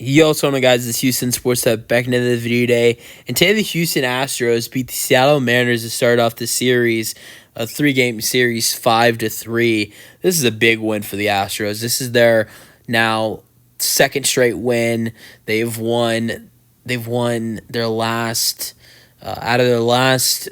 Yo, what's going on, guys? It's Houston Sports Hub back into the video today. And today, the Houston Astros beat the Seattle Mariners to start off the series, a three-game series, 5-3. This is a big win for the Astros. This is their now second straight win. They've won their last out of their last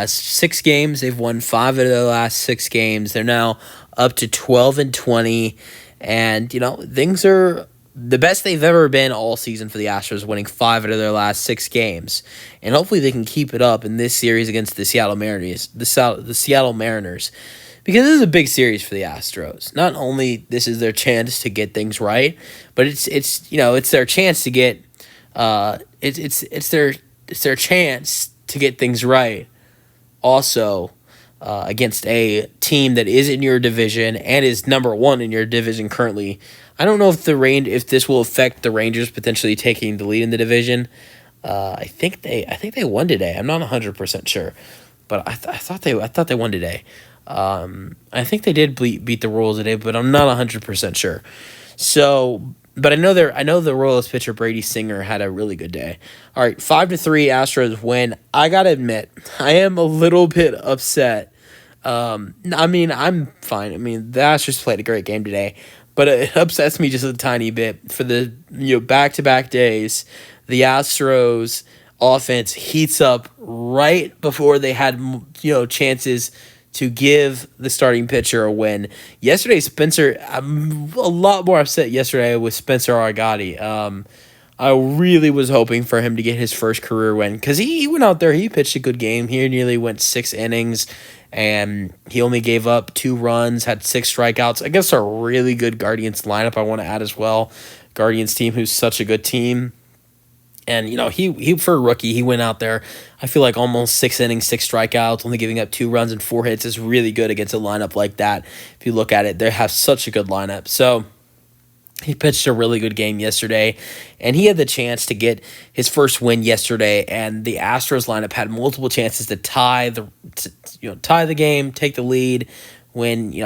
six games. They've won 5 out of their last 6 games. They're now up to 12-20. And, things are the best they've ever been all season for the Astros, winning 5 out of their last 6 games. And hopefully they can keep it up in this series against the Seattle Mariners, the Seattle Mariners, because this is a big series for the Astros. Not only this is their chance to get things right, but it's their chance to get it's their chance to get things right also. Against a team that is in your division and is number 1 in your division currently. I don't know if this will affect the Rangers potentially taking the lead in the division. I think they won today. I'm not 100% sure, but I thought they won today. I think they did beat the Royals today, but I'm not 100% sure. So, but I know the Royals pitcher Brady Singer had a really good day. All right, 5-3 Astros win. I gotta admit, I am a little bit upset. I'm fine. The Astros played a great game today, but it upsets me just a tiny bit. For the back-to-back days, the Astros offense heats up right before they had chances to give the starting pitcher a win. Yesterday, I'm a lot more upset yesterday with Spencer Argotti. I really was hoping for him to get his first career win because he went out there, he pitched a good game. He nearly went 6 innings, and he only gave up 2 runs, had 6 strikeouts. I guess a really good Guardians lineup I want to add as well. Guardians team, who's such a good team. And, he for a rookie, he went out there, I feel like almost 6 innings, 6 strikeouts, only giving up 2 runs and 4 hits is really good against a lineup like that. If you look at it, they have such a good lineup. So he pitched a really good game yesterday, and he had the chance to get his first win yesterday. And the Astros lineup had multiple chances to tie the game, take the lead when he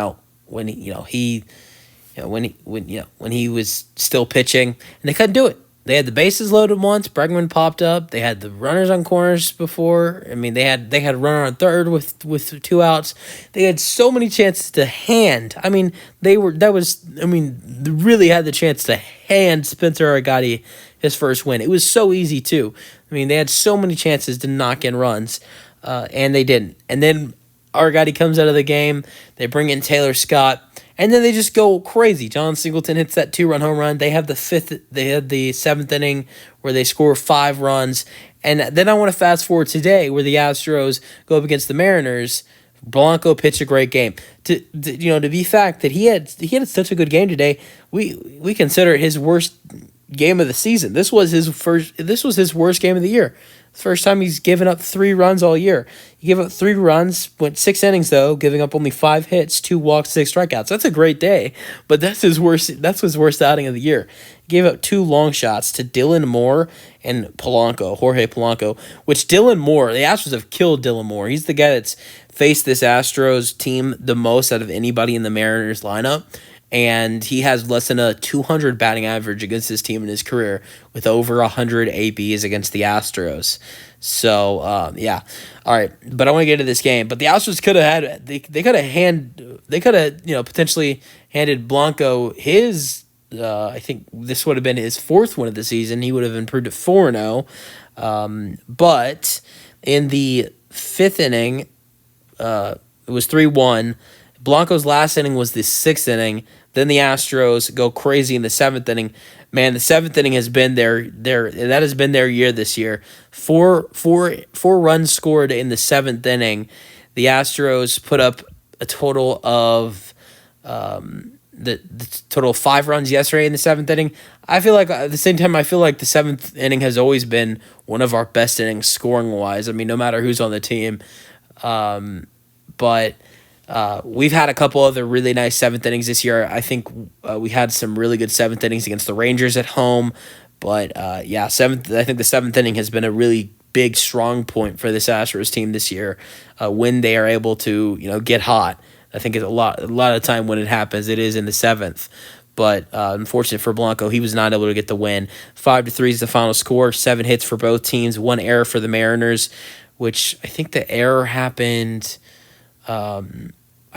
was still pitching, and they couldn't do it. They had the bases loaded once. Bregman popped up. They had the runners on corners before. They had a runner on third with 2 outs. They had so many chances to hand. They really had the chance to hand Spencer Argotti his first win. It was so easy too. They had so many chances to knock in runs, and they didn't. And then Argotti comes out of the game. They bring in Taylor Scott. And then they just go crazy. John Singleton hits that 2-run home run. They had the 7th inning where they score 5 runs. And then I want to fast forward today where the Astros go up against the Mariners. Blanco pitched a great game. To be fact that he had such a good game today, we consider it his worst game of the season. This was his worst game of the year. First time he's given up 3 runs all year. He gave up 3 runs, went 6 innings though, giving up only 5 hits, 2 walks, 6 strikeouts. That's a great day, but that's his worst outing of the year. He gave up 2 long shots to Dylan Moore and Jorge Polanco, which Dylan Moore, the Astros have killed Dylan Moore. He's the guy that's faced this Astros team the most out of anybody in the Mariners lineup. And he has less than a 200 batting average against his team in his career, with over 100 ABs against the Astros. So, yeah. All right, but I want to get into this game. But the Astros could have potentially handed Blanco his. I think this would have been his 4th win of the season. He would have improved to 4-0. But in the 5th inning, it was 3-1. Blanco's last inning was the 6th inning. Then the Astros go crazy in the 7th inning. Man, the 7th inning has been that has been their year this year. 4 runs scored in the 7th inning. The Astros put up a total of the total of 5 runs yesterday in the 7th inning. I feel like at the same time, the 7th inning has always been one of our best innings scoring wise. No matter who's on the team, but. We've had a couple other really nice 7th innings this year. I think we had some really good 7th innings against the Rangers at home. But, 7th. I think the 7th inning has been a really big, strong point for this Astros team this year when they are able to, get hot. I think it's a lot of time when it happens, it is in the 7th. but unfortunate for Blanco, he was not able to get the win. 5-3 is the final score. 7 hits for both teams. 1 error for the Mariners, which I think the error happened. I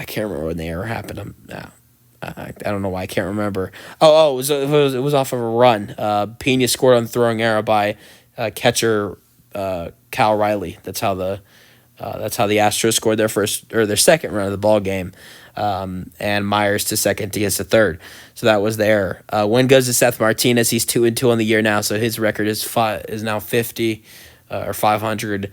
can't remember when the error happened. I don't know why I can't remember. It was off of a run. Pena scored on throwing error by catcher Cal Riley. That's how the Astros scored their second run of the ball game. And Myers to second, Diaz to third. So that was the error. Win goes to Seth Martinez. He's 2-2 on the year now, so his record is now 50 or 500.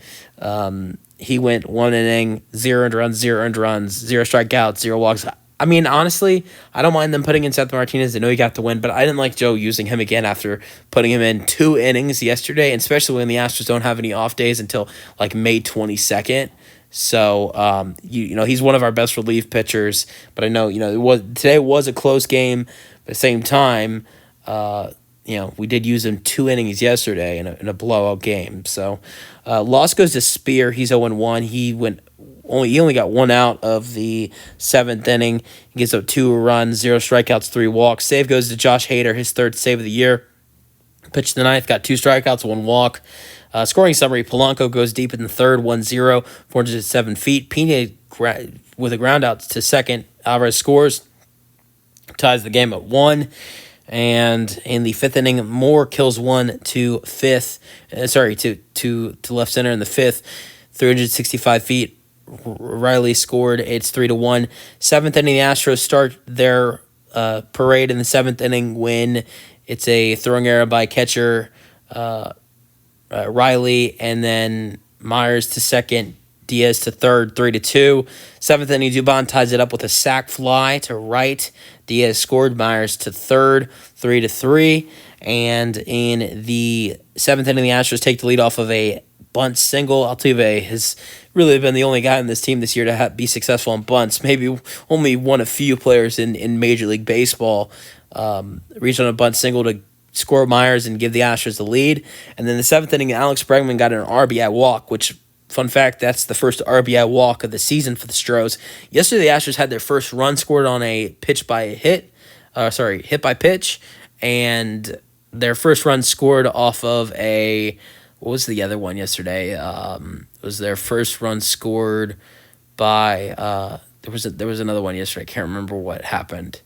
He went 1 inning, 0 runs, 0 strikeouts, 0 walks. I mean, honestly, I don't mind them putting in Seth Martinez. I know he got the win, but I didn't like Joe using him again after putting him in 2 innings yesterday, and especially when the Astros don't have any off days until like May 22nd. So, he's one of our best relief pitchers, but I know, today was a close game, but at the same time, we did use him 2 innings yesterday in a blowout game. So, loss goes to Spear. He's 0-1. He only got 1 out of the 7th inning. He gives up 2 runs, 0 strikeouts, 3 walks. Save goes to Josh Hader, his 3rd save of the year. Pitched the 9th, got 2 strikeouts, 1 walk. Scoring summary, Polanco goes deep in the 3rd, 1-0, 407 feet. Pena with a ground out to second. Alvarez scores, ties the game at 1. And in the 5th inning, Moore kills 1 to left center in the 5th, 365 feet. Riley scored. It's 3-1. 7th inning, the Astros start their parade in the 7th inning win. It's a throwing error by catcher Riley, and then Myers to second, Diaz to third, 3-2. 7th inning, Bunt ties it up with a sac fly to right. Diaz scored. Myers to third, 3-3. And in the 7th inning, the Astros take the lead off of a bunt single. Altuve has really been the only guy on this team this year to be successful on bunts. Maybe only one of few players in Major League Baseball reached on a bunt single to score Myers and give the Astros the lead. And then the 7th inning, Alex Bregman got an RBI walk, which, fun fact, that's the first RBI walk of the season for the Astros. Yesterday, the Astros had their first run scored on a hit by pitch, and their first run scored off of what was the other one yesterday? It was their first run scored by there was another one yesterday. I can't remember what happened.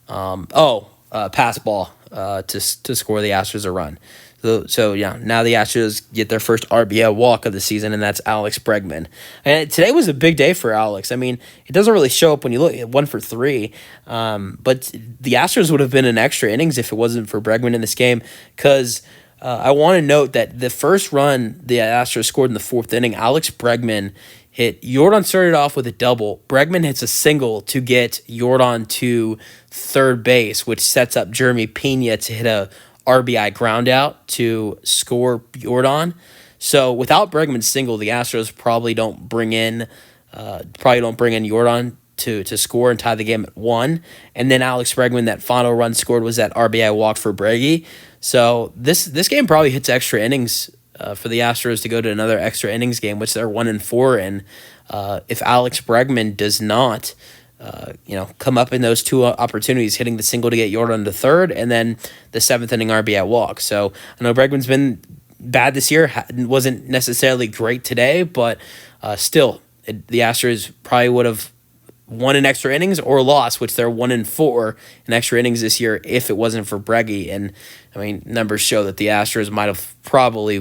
Pass ball to score the Astros a run. So now the Astros get their first RBI walk of the season, and that's Alex Bregman. And today was a big day for Alex. I mean, it doesn't really show up when you look at 1 for 3, but the Astros would have been in extra innings if it wasn't for Bregman in this game, because I want to note that the first run the Astros scored in the 4th inning, Alex Bregman hit. Jordan started off with a double. Bregman hits a single to get Jordan to third base, which sets up Jeremy Pena to hit a RBI ground out to score Jordan. So without Bregman's single, the Astros probably don't bring in Jordan to score and tie the game at 1. And then Alex Bregman, that final run scored was that RBI walk for Breggy. So this game probably hits extra innings for the Astros to go to another extra innings game, which they're 1-4 in. If Alex Bregman does not come up in those 2 opportunities, hitting the single to get Jordan to third, and then the 7th inning RBI walk. So I know Bregman's been bad this year, wasn't necessarily great today, but still, the Astros probably would have won in extra innings or lost, which they're 1-4 in extra innings this year if it wasn't for Breggy. And I mean, numbers show that the Astros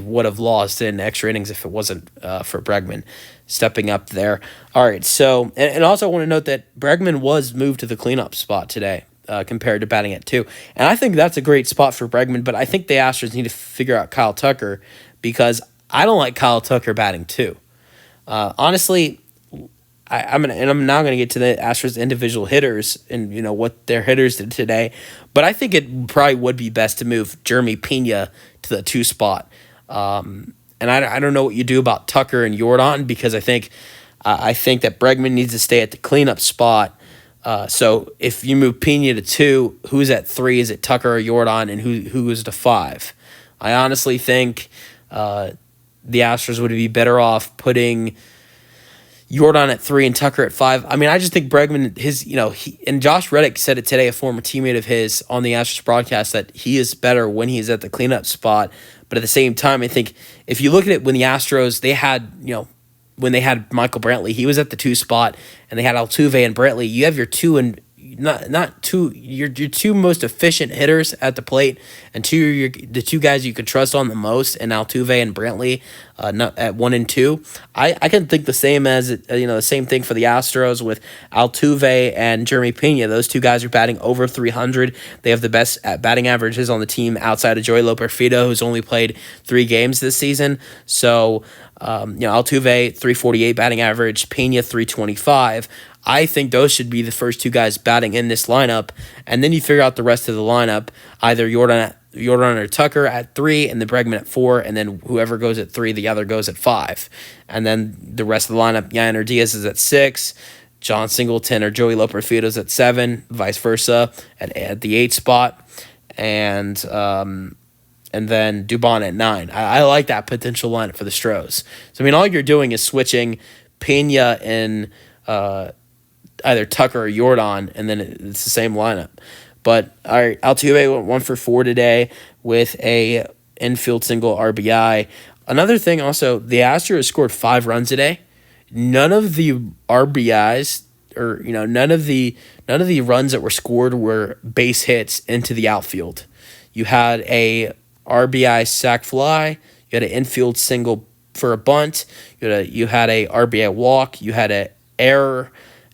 would have lost in extra innings if it wasn't for Bregman stepping up there. All right, so and also I want to note that Bregman was moved to the cleanup spot today compared to batting at 2. And I think that's a great spot for Bregman, but I think the Astros need to figure out Kyle Tucker, because I don't like Kyle Tucker batting 2. Honestly, I'm now going to get to the Astros individual hitters and what their hitters did today, but I think it probably would be best to move Jeremy Pena to the 2 spot. And I don't know what you do about Tucker and Jordan, because I think that Bregman needs to stay at the cleanup spot. So if you move Pena to 2, who's at 3? Is it Tucker or Jordan, and who is to 5? I honestly think the Astros would be better off putting Jordan at 3 and Tucker at 5. I mean, I just think Bregman, and Josh Reddick said it today, a former teammate of his on the Astros broadcast, that he is better when he's at the cleanup spot. But at the same time, I think if you look at it when the Astros, when they had Michael Brantley, he was at the 2 spot, and they had Altuve and Brantley. You have your your two most efficient hitters at the plate, and the two guys you could trust on the most, and Altuve and Brantley, not at 1 and 2. I can think the same the same thing for the Astros with Altuve and Jeremy Pena. Those two guys are batting over 300. They have the best batting averages on the team outside of Joey Loperfido, who's only played 3 games this season. So, Altuve 348 batting average, Pena 325. I think those should be the first 2 guys batting in this lineup, and then you figure out the rest of the lineup, either Jordan or Tucker at 3, and then Bregman at 4, and then whoever goes at 3, the other goes at 5. And then the rest of the lineup, Yainer Diaz is at 6, John Singleton or Joey Loperfido is at 7, vice versa at the 8 spot, and then Dubon at 9. I like that potential lineup for the Stros. So, I mean, all you're doing is switching Pena and either Tucker or Jordan, and then it's the same lineup. But all right, Altuve went 1 for 4 today with a infield single RBI. Another thing also, the Astros scored 5 runs today. None of the RBIs or none of the runs that were scored were base hits into the outfield. You had a RBI sac fly, you had an infield single for a bunt, you had a RBI walk, you had an error,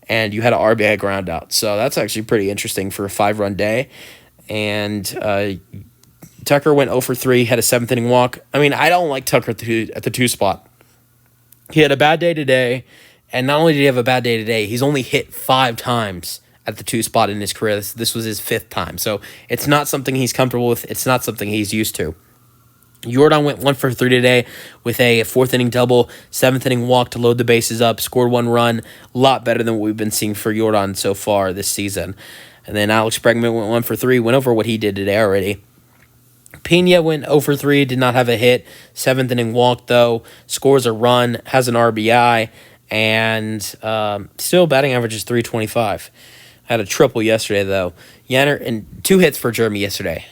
and you had an RBI ground out. So that's actually pretty interesting for a 5-run day. And Tucker went 0 for 3, had a 7th inning walk. I mean, I don't like Tucker at the 2 spot. He had a bad day today, and not only did he have a bad day today, he's only hit 5 times at the 2 spot in his career. This was his 5th time. So it's not something he's comfortable with. It's not something he's used to. Jordan went 1 for 3 today with a 4th inning double, 7th inning walk to load the bases up, scored 1 run, a lot better than what we've been seeing for Jordan so far this season. And then Alex Bregman went 1 for 3, went over what he did today already. Pena went 0 for 3, did not have a hit, 7th inning walk though, scores a run, has an RBI, and still batting average is 325. Had a triple yesterday though. Yainer, and 2 hits for Jeremy yesterday.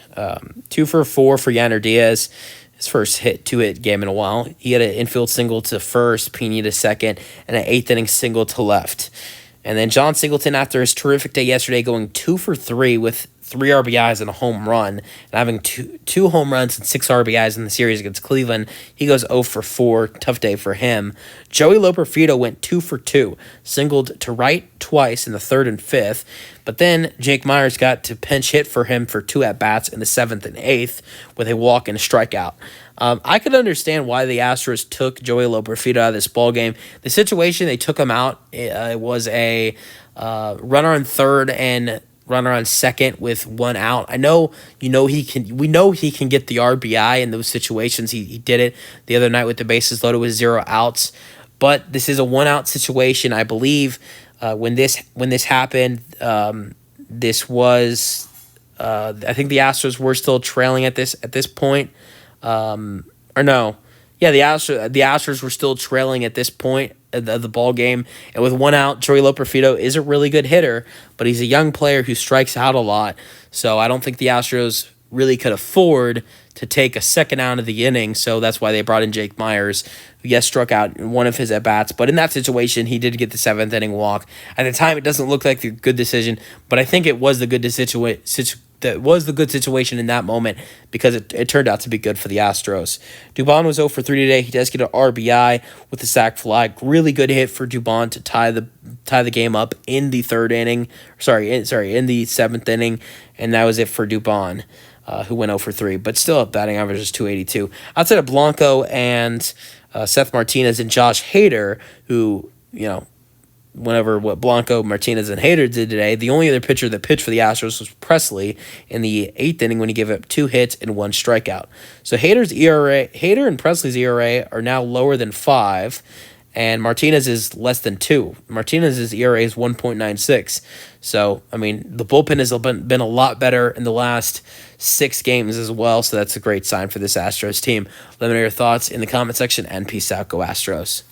2 for 4 for Yainer Diaz. His first 2-hit game in a while. He had an infield single to first, Pena to second, and an 8th inning single to left. And then John Singleton, after his terrific day yesterday, going 2 for 3 with 3 RBIs and a home run, and having two home runs and 6 RBIs in the series against Cleveland. He goes 0 for 4. Tough day for him. Joey Loperfido went 2 for 2, singled to right twice in the 3rd and 5th, but then Jake Myers got to pinch hit for him for 2 at-bats in the 7th and 8th with a walk and a strikeout. I could understand why the Astros took Joey Loperfido out of this ballgame. The situation they took him out was a runner on 3rd and runner on 2nd with 1 out. We know he can get the RBI in those situations. He did it the other night with the bases loaded with 0 outs. But this is a 1-out situation. I believe when this happened, this was I think the Astros were still trailing at this point. The Astros were still trailing at this point of the ball game, and with 1 out, Joey Loperfido is a really good hitter, but he's a young player who strikes out a lot. So I don't think the Astros really could afford to take a second out of the inning. So that's why they brought in Jake Myers, who struck out in one of his at bats, but in that situation, he did get the 7th inning walk. At the time, it doesn't look like a good decision, but I think it was the good situation in that moment because it turned out to be good for the Astros. Dubon was 0 for 3 today. He does get an RBI with the sac fly. Really good hit for Dubon to tie the game up in the 3rd inning. In the 7th inning, and that was it for Dubon, who went 0 for 3. But still, batting average is 282. Outside of Blanco and Seth Martinez and Josh Hader, who whenever what Blanco, Martinez, and Hader did today, the only other pitcher that pitched for the Astros was Presley in the 8th inning when he gave up 2 hits and 1 strikeout. So Hader and Presley's ERA are now lower than 5, and Martinez is less than 2. Martinez's ERA is 1.96. So, I mean, the bullpen has been a lot better in the last 6 games as well, so that's a great sign for this Astros team. Let me know your thoughts in the comment section, and peace out. Go Astros.